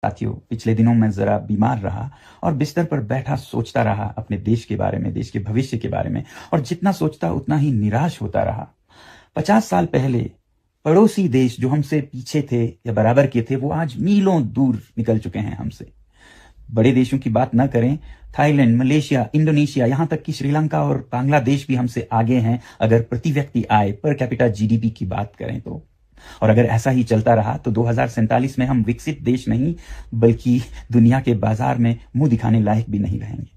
साथियों, पिछले दिनों मैं जरा बीमार रहा और बिस्तर पर बैठा सोचता रहा अपने देश के बारे में, देश के भविष्य के बारे में, और जितना सोचता उतना ही निराश होता रहा। 50 साल पहले पड़ोसी देश जो हमसे पीछे थे या बराबर के थे, वो आज मीलों दूर निकल चुके हैं हमसे। बड़े देशों की बात न करें, थाईलैंड, मलेशिया, इंडोनेशिया, यहां तक कि श्रीलंका और बांग्लादेश भी हमसे आगे हैं अगर प्रति व्यक्ति आय, पर कैपिटा जीडीपी की बात करें तो। और अगर ऐसा ही चलता रहा तो 2047 में हम विकसित देश नहीं बल्कि दुनिया के बाजार में मुंह दिखाने लायक भी नहीं रहेंगे।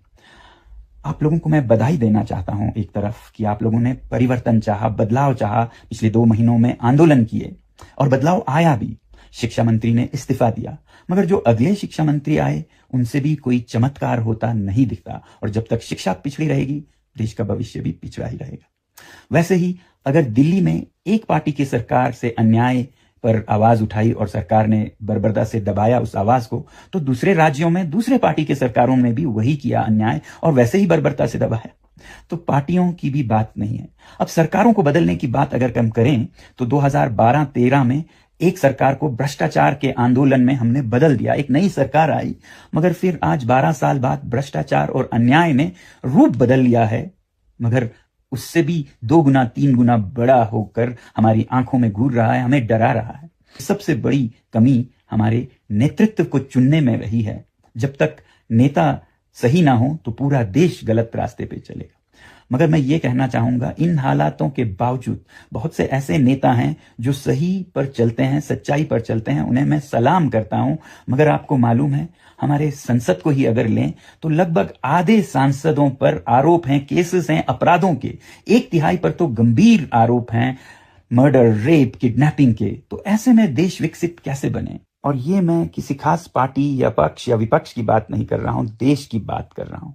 आप लोगों को मैं बधाई देना चाहता हूं एक तरफ कि आप लोगों ने परिवर्तन चाहा, बदलाव चाहा, पिछले 2 महीनों में आंदोलन किए और बदलाव आया भी। शिक्षा मंत्री ने इस्तीफा दिया, मगर जो अगले शिक्षा मंत्री आए उनसे भी कोई चमत्कार होता नहीं दिखता, और जब तक शिक्षा पिछड़ी रहेगी देश का भविष्य भी पिछड़ा ही रहेगा। वैसे ही अगर दिल्ली में एक पार्टी की सरकार से अन्याय पर आवाज उठाई और सरकार ने बर्बरता से दबाया उस आवाज को, तो दूसरे राज्यों में दूसरे पार्टी के सरकारों ने भी वही किया अन्याय और वैसे ही बर्बरता से दबाया। तो पार्टियों की भी बात नहीं है। अब सरकारों को बदलने की बात अगर हम करें तो 2012-13 में एक सरकार को भ्रष्टाचार के आंदोलन में हमने बदल दिया, एक नई सरकार आई, मगर फिर आज 12 साल बाद भ्रष्टाचार और अन्याय ने रूप बदल लिया है, मगर उससे भी 2 गुना 3 गुना बड़ा होकर हमारी आंखों में घूर रहा है, हमें डरा रहा है। सबसे बड़ी कमी हमारे नेतृत्व को चुनने में रही है। जब तक नेता सही ना हो तो पूरा देश गलत रास्ते पे चलेगा। मगर मैं ये कहना चाहूंगा, इन हालातों के बावजूद बहुत से ऐसे नेता हैं जो सही पर चलते हैं, सच्चाई पर चलते हैं, उन्हें मैं सलाम करता हूं। मगर आपको मालूम है, हमारे संसद को ही अगर लें तो लगभग आधे सांसदों पर आरोप हैं, केसेस हैं अपराधों के। 1/3 पर तो गंभीर आरोप हैं, मर्डर, रेप, किडनैपिंग के। तो ऐसे में देश विकसित कैसे बने? और ये मैं किसी खास पार्टी या पक्ष या विपक्ष की बात नहीं कर रहा हूं, देश की बात कर रहा हूं।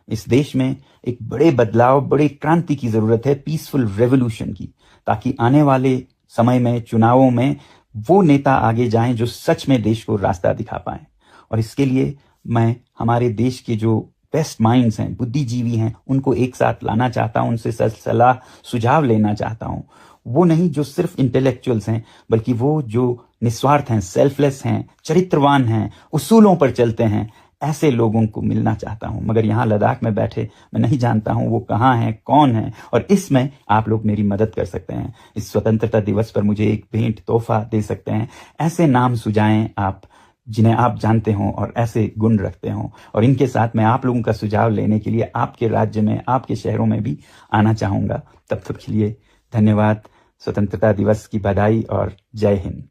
इस देश में एक बड़े बदलाव, बड़े क्रांति की जरूरत है, पीसफुल रेवोल्यूशन की, ताकि आने वाले समय में चुनावों में वो नेता आगे जाएं जो सच में देश को रास्ता दिखा पाएं। और इसके लिए मैं हमारे देश के जो बेस्ट माइंड्स हैं, बुद्धिजीवी हैं, उनको एक साथ लाना चाहता हूं, उनसे सलाह सुझाव लेना चाहता हूं। वो नहीं जो सिर्फ इंटेलेक्चुअल्स हैं, बल्कि वो जो निस्वार्थ हैं, सेल्फलेस हैं, चरित्रवान हैं, उसूलों पर चलते हैं, ऐसे लोगों को मिलना चाहता हूं। मगर यहां लद्दाख में बैठे मैं नहीं जानता हूं वो कहां हैं, कौन है, और इसमें आप लोग मेरी मदद कर सकते हैं। इस स्वतंत्रता दिवस पर मुझे एक भेंट, तोहफा दे सकते हैं। ऐसे नाम सुझाएं आप जिन्हें आप जानते हो और ऐसे गुण रखते हो, और इनके साथ मैं आप लोगों का सुझाव लेने के लिए आपके राज्य में, आपके शहरों में भी आना चाहूंगा। तब तक के लिए धन्यवाद। स्वतंत्रता दिवस की बधाई और जय हिंद।